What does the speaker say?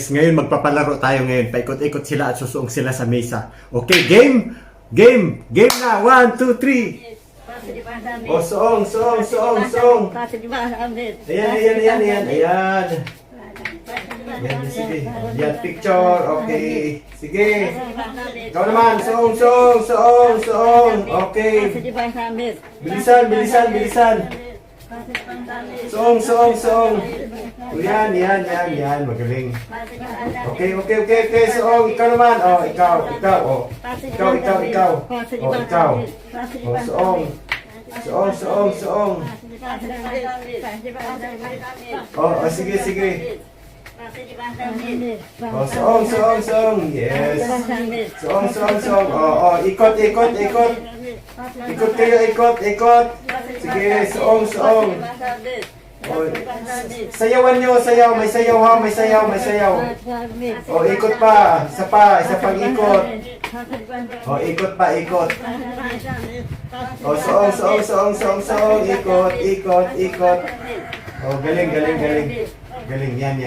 Ngayon magpapalaro tayo ngayon. Paikot-ikot sila at susuong sila sa mesa. Okay, game! Game! Game na! 1, 2, 3! O, suong! Ayan. Ayan, sige. Ayan, picture. Okay. Sige. Ikaw naman. Suong! Okay. Bilisan. Suong! Yan. Magaling. Okay. Suong, ikaw naman. Ikaw. Suong. Sige. Suong. Yes. Suong. Ikot. Ikot. Sige, suong. Sayawan nyo, may sayaw ha, may sayaw. Ikot pa, isa pang ikot. Ikot pa. Suong, ikot. Galing. Yan.